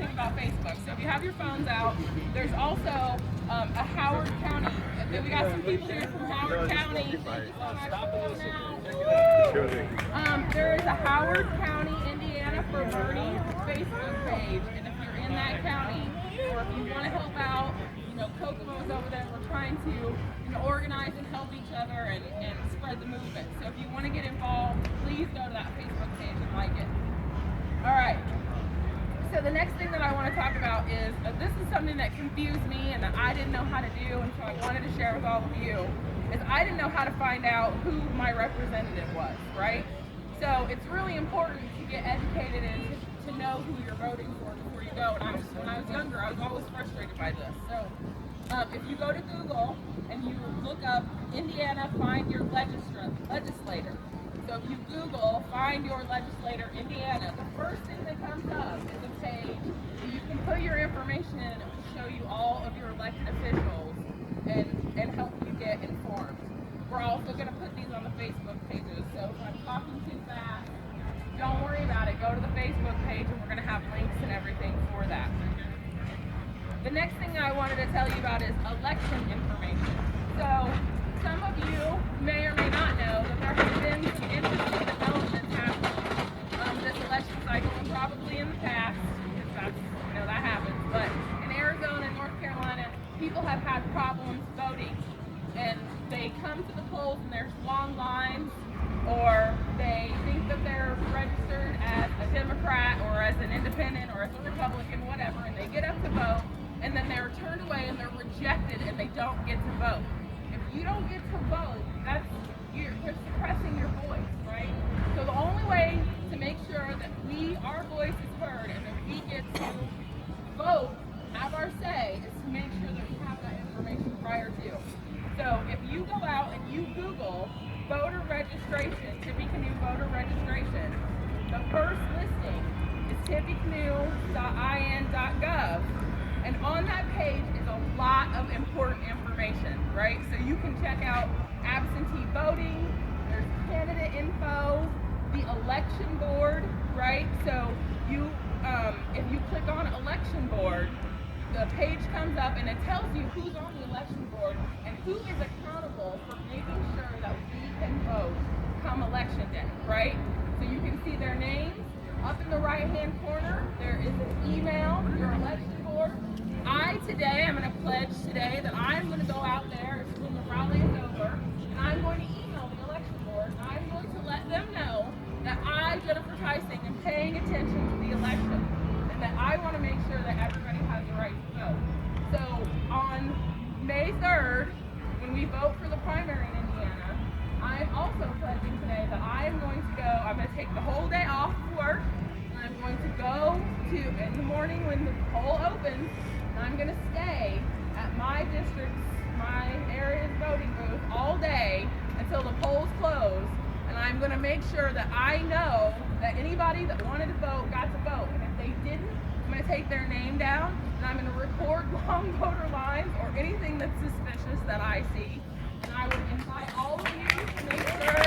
thing about Facebook. So if you have your phones out, there's also a Howard County. We got some people here from Howard County. Thank you so much for coming out. There is a Howard County, Indiana for Bernie Facebook page, and if you're in that county, or if you want to help out, Kokomo's over there. We're trying to organize and help each other and spread the movement. So if you want to get involved, please go to that Facebook page and like it. All right. So the next thing that I want to talk about is this is something that confused me and that I didn't know how to do, and so I wanted to share with all of you. Is I didn't know how to find out who my representative was, right? So it's really important to get educated and to know who you're voting for before you go. And when I was younger, I was always frustrated by this. So if you go to Google and you look up Indiana, find your legislator. So if you Google, find your legislator, Indiana, the first thing that comes up is a page where you can put your information in and it will show you all of your elected officials and help you get informed. We're also going to put these on the Facebook pages, so if I'm talking too fast, don't worry about it. Go to the Facebook page and we're going to have links and everything for that. The next thing I wanted to tell you about is election information. So some of you may or may not know that there have been some interesting developments happening this election cycle, and probably in the past, because that happens. But in Arizona and North Carolina, people have had problems voting, and they come to the polls and there's long lines, or they think that they're registered as a Democrat or as an independent or as a Republican, whatever, and they get up to vote, and then they're turned away and they're rejected and they don't get to vote. If you don't get to vote, you're suppressing your voice, right? So the only way to make sure that our voice is heard and that we get to vote, have our say, is to make sure that we have that information prior to. So if you go out and you Google voter registration, Tippecanoe voter registration, the first listing is tippecanoe.in.gov, and on that page is a lot of important information, right? So you can check out absentee voting, there's candidate info, the election board, right? So if you click on election board, the page comes up and it tells you who's on the election board and who is accountable for making sure that we can vote come election day, right? So you can see their names. Up in the right-hand corner, there is an email, your election board. I'm going to pledge today that I'm going to go out there when the rally is over, and I'm going to email the election board, and I'm going to let them know that I, Jennifer Tyson, am paying attention to the election, and that I want to make sure that everybody has the right to vote. So on May 3rd, when we vote for the primary in Indiana, I'm also pledging today that I'm going to take the whole day off of work, and I'm going to go in the morning when the poll opens, and I'm going to stay at my district's, my area's voting booth all day until the polls close, and I'm going to make sure that I know that anybody that wanted to vote got to vote, and if they didn't, I'm going to take their name down, and I'm going to record long voter lines or anything that's suspicious that I see, and I would invite all of you to make sure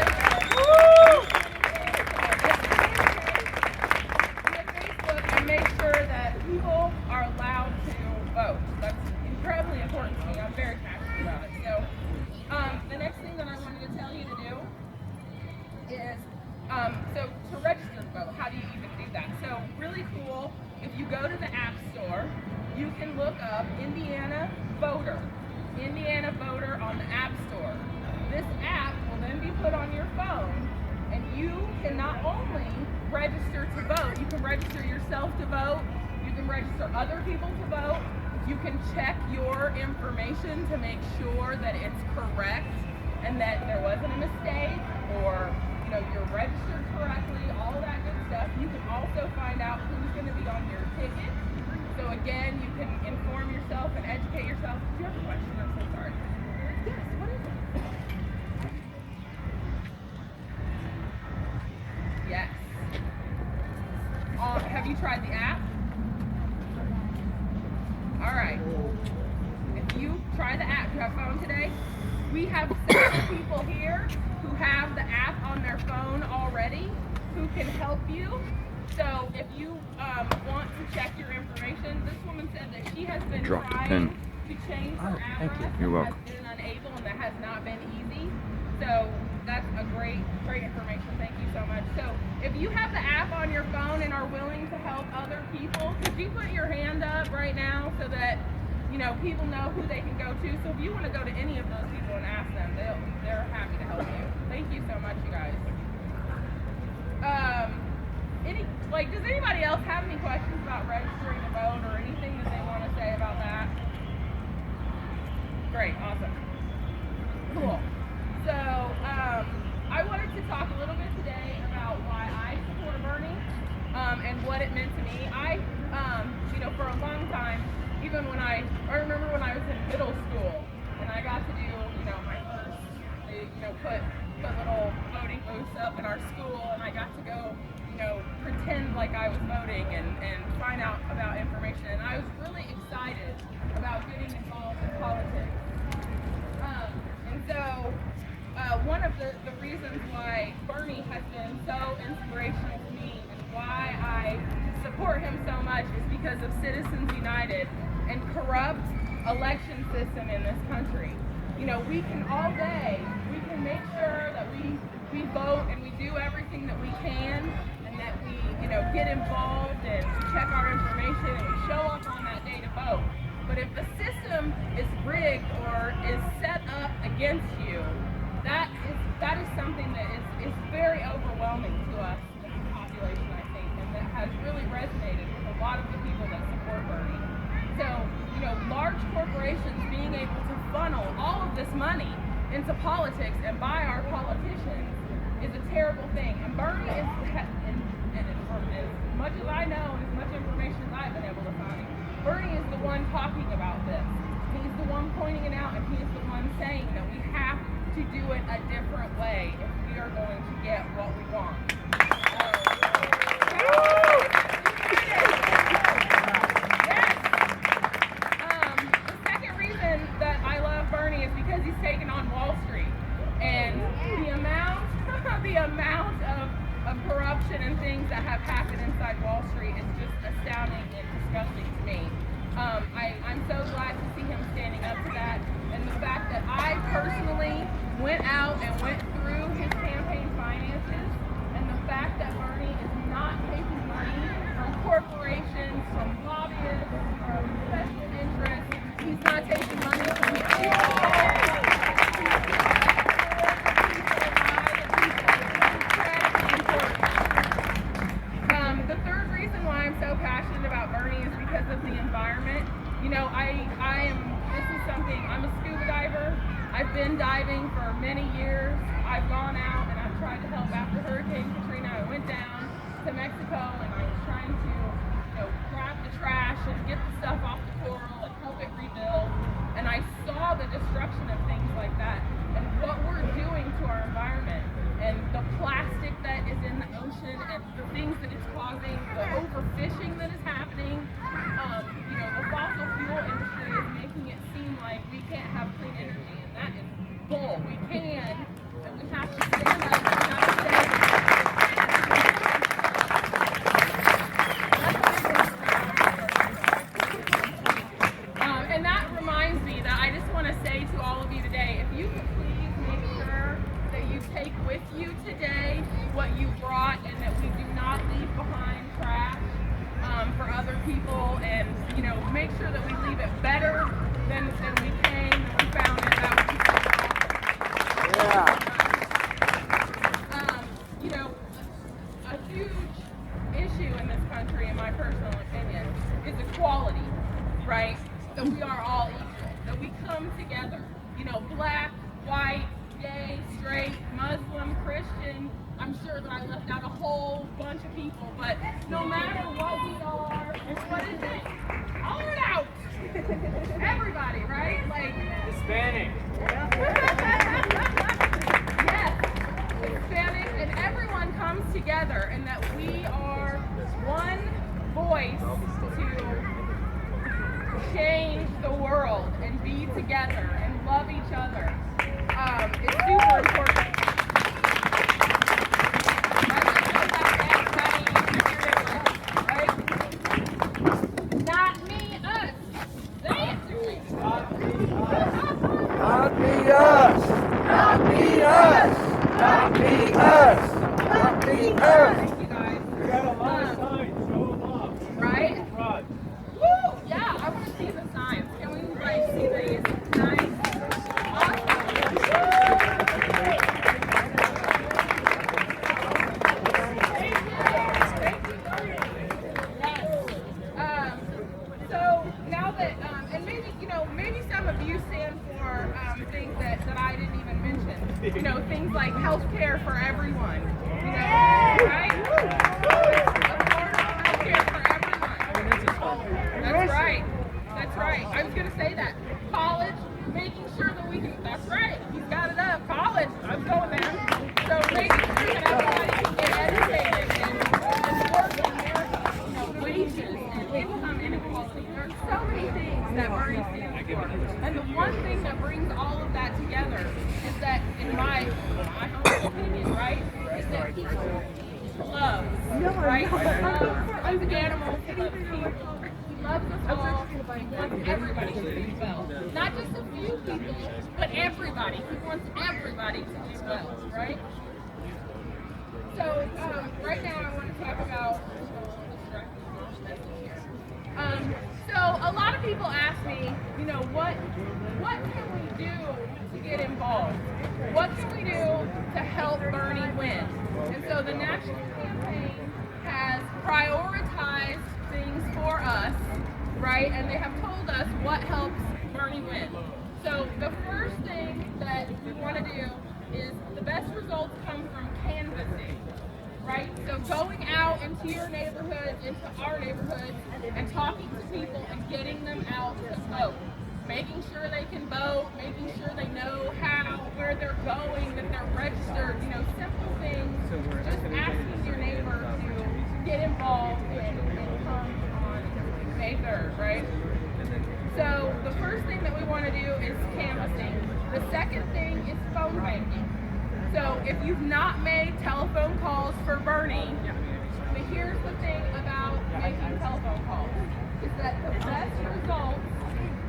make sure that people are allowed to vote. That's incredibly important to me. I'm very passionate about it. So the next thing that I wanted to tell you to do is, so to register to vote, how do you even do that? So really cool, if you go to the App Store, you can look up Indiana Voter on the App Store. This app will then be put on your phone, and you can not only register to vote, you can register yourself to vote, you can register other people to vote, you can check your information to make sure that it's correct and that there wasn't a mistake, or you're registered correctly, all that good stuff. You can also find out who's going to be on your ticket. So again, you can inform yourself and educate yourself. Do you have a question? I'm so sorry. Yes, what is it? Yes. Have you tried the app? All right. If you try the app, you have a phone today? We have several people here who have the app on their phone already who can help you. So if you want to check your information, she has been Drop the trying pin. to change her address. You're and welcome. has been unable, and that has not been easy. So that's a great information. Thank you so much. So if you have the app on your phone and are willing to help other people, could you put your hand up right now so that people know who they can go to? So if you want to go to any of those people and ask them, they're happy to help you. Thank you so much, you guys. Does anybody else have any questions about registering to vote or anything that they want to say about that? Great, awesome. Cool. So I wanted to talk a little bit today about why I support Bernie and what it meant to me. I for a long time, even when I remember when I was in middle school and I got to do, my first, put little voting booths up in our school, and I got to go, pretend like I was voting and find out about information, and I was really excited about getting involved in politics. And so one of the reasons why Bernie has been so inspirational to me and why I support him so much is because of Citizens United and corrupt election system in this country. We can all day, we can make sure that we vote and we do everything that we can, and that we, get involved and check our information and we show up on that day to vote. But if the system is rigged or is set up against you, that is something that is very overwhelming to us as a population, I think, and that has really resonated with a lot of the people that support Bernie. So, large corporations being able to funnel all of this money into politics and buy our politicians is a terrible thing. And Bernie is, and as much as I know and as much information as I've been able to find, Bernie is the one talking about this. He's the one pointing it out, and he is the one saying that we have to do it a different way if we are going to get what we want. The second reason that I love Bernie is because he's taken on Wall Street, and the amount of corruption and things that have happened inside Wall Street is just astounding and disgusting to me. I'm so glad to see him standing up to that, and the fact that I personally went out and went through his campaign finances, and the fact that Bernie is not taking money from corporations, from lobbyists, from special interests. He's not taking money from the people. The third reason why I'm so passionate about Bernie is because of the environment. I'm a scuba diver. I've been diving for many years. I've gone out and I've tried to help after Hurricane Katrina. I went down to Mexico and I was trying to, grab the trash and get the stuff off the coral and help it rebuild. And I saw the destruction of things like that and what we're doing to our environment and the plastic that is in the ocean and the things that it's causing, the overfishing that is happening. The fossil fuel industry is making it seem like we can't have clean energy, and that is bull. We can, and we have to stand up and we have to say and that reminds me that I just want to say to all of you today, if you could please make sure that you take with you today what you brought and that we do not leave behind trash for other people, and make sure that we leave it better than we came, than we found it. That would be so awesome. A huge issue in this country, in my personal opinion, is equality, right? That we are all equal, that we come together, black, white, gay, straight, Muslim, Christian. I'm sure that I left out a whole bunch of people, but no matter what we are, what is it? All it out! Everybody, right? Hispanic. Yes, Hispanic, and everyone comes together, and that we are one voice to change the world and be together and love each other. It's super important. Right? Not me, us. so maybe some of you stand for things that I didn't even mention. You know, things like health care for everyone. You know, right? Affordable health care for everyone. That's right. That's right. I was going to say that. College, making sure that we can, that's right. He's got it up. College, I'm going there. So making sure that everybody can get educated and working there, you know, wages and income inequality. There's so many things that Bernie stands for. And the one thing that brings all of that together is that, in my humble opinion, right, is that people love, right? He loves animals, he loves people. He loves us all. He wants everybody to do well. Not just a few people, but everybody. He wants everybody to do well, right? So right now I want to talk about so a lot of people ask me, you know, what can we do to get involved? What can we do to help Bernie win? And so the national campaign has prioritized things for us, right? And they have told us what helps Bernie win. So the first thing that we want to do is the best results come from canvassing, right? So going out into your neighborhoods, into our neighborhoods, and talking to people and getting them out to vote. Making sure they can vote, making sure they know where they're going, that they're registered, you know, simple things. Just asking your neighbor to get involved and come on May 3rd, right? So the first thing that we want to do is canvassing. The second thing is phone banking. So if you've not made telephone calls for Bernie, but here's the thing about making telephone calls, is that the best results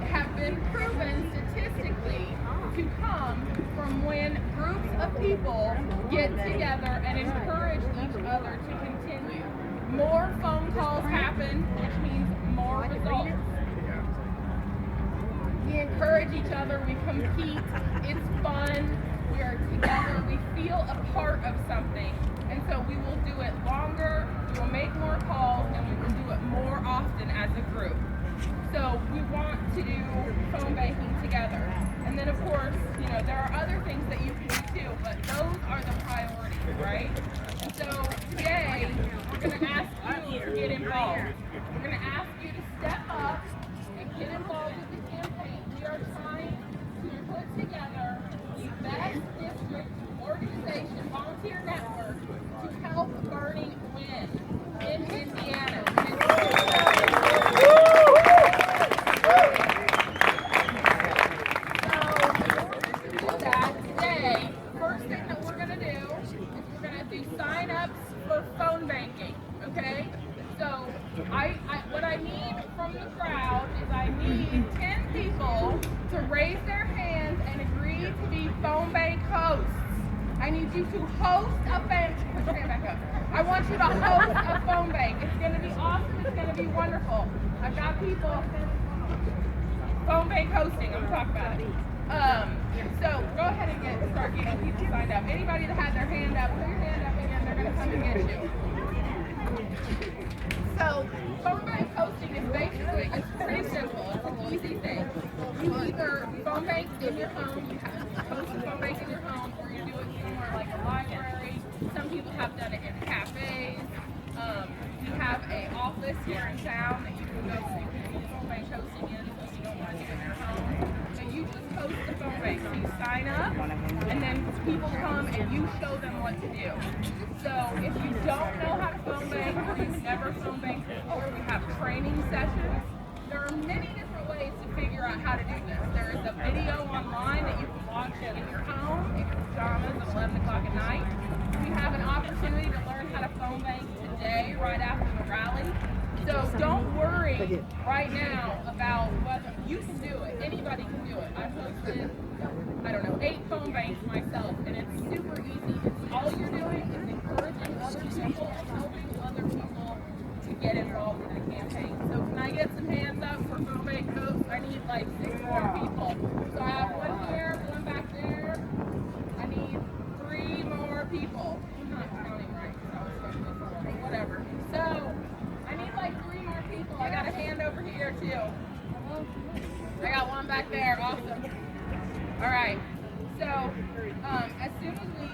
have been proven statistically to come from when groups of people get together and encourage each other to continue. More phone calls happen, which means more results. We encourage each other, we compete, it's fun, we are together, we feel a part of something, and so we will do it longer, we will make more calls, and we will do it more often as a group. So we want to do phone banking together. And then of course, you know, there are other things that you can do too, but those are the priorities, right? And so today, we're going to ask you to get involved. We're going to ask you to step up and get involved with the campaign. We are trying to put together the best district organization, volunteer network, to help Bernie win in Indiana. Sign-ups for phone banking, okay? So what I need from the crowd is I need 10 people to raise their hands and agree to be phone bank hosts. I need you to host a bank. Put your hand back up. I want you to host a phone bank. It's going to be awesome. It's going to be wonderful. I've got people. Phone bank hosting. I'm going to talk about it. So go ahead and start getting people signed up. Anybody that had their hand up, put your hand up again. They're going to come and get you. So phone bank hosting is basically, it's pretty simple. It's an easy thing. You either phone bank in your home, you have host a phone bank in your home, or you do it somewhere like a library. Some people have done it in cafes. We have an office here in town that you can go to. You can do phone bank hosting in if you don't want to do it in your home. So you just host the phone bank. So you sign up, and then people come and you show them what to do. So if you don't know how to phone bank or you've never phone banked before, we have training sessions. There are many different ways to figure out how to do this. There is a video online that you can watch in your home, in your pajamas at 11 o'clock at night. We have an opportunity to learn how to phone bank today, right after the rally. So don't worry right now about whether you can do it. Anybody can do it. I've hosted, 8 phone banks myself, and it's super easy. It's all you're doing is encouraging other people and helping other people to get involved in the campaign. So can I get some hands up for phone bank hosts? I need like 6 more people. So I have one here, one back there. I need 3 more people. I'm not counting right, so I was supposed to do 4, but whatever. So I need like 3 more people. I got a hand over here too. I got one back there. Awesome. All right. So as soon as we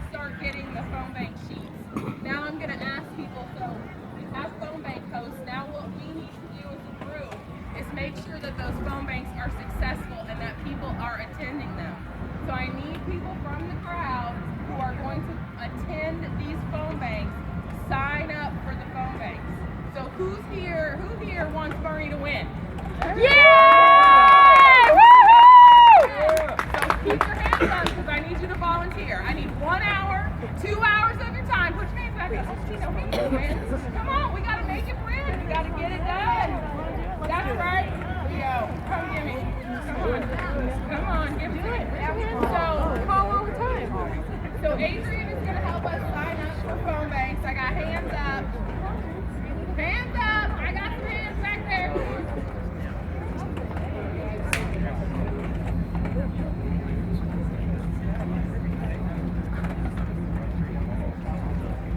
start getting the phone bank sheets, now I'm going to ask people, so we have phone bank hosts. Now what we need to do as a group is make sure that those phone banks are successful and that people are attending them. So I need people from the crowd who are going to attend these phone banks, sign up for the phone banks. So who here wants Bernie to win? Yeah! Woo-hoo! So keep your hands up because I need you to volunteer. I need 1 hour, 2 hours of your time. Put your hands back up. Come on, we got to make it win. We got to get it done. That's right. Here we go. Come give me. Come on, give it to me. So, call over time. So Adrian is going to help us sign up for phone banks. I got hands up. Hands up. I got some hands back there.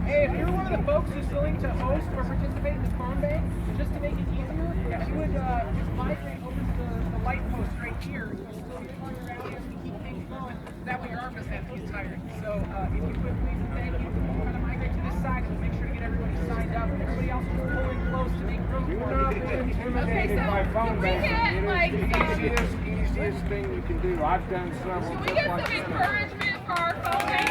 Hey, if you're one of the folks who's willing to host or participate in the phone bank, just to make it easier, you would just migrate over to the light post right here. You still get on your rally as we keep things going. That way your arm doesn't have to get tired. So if you could please and thank you, kind of migrate to this side and make sure to get everybody signed up. Everybody else is pulling close to make room for it. Intimidated by phone banking. It is the easiest thing you can do. I've done several. Should we get some encouragement for our phone bank?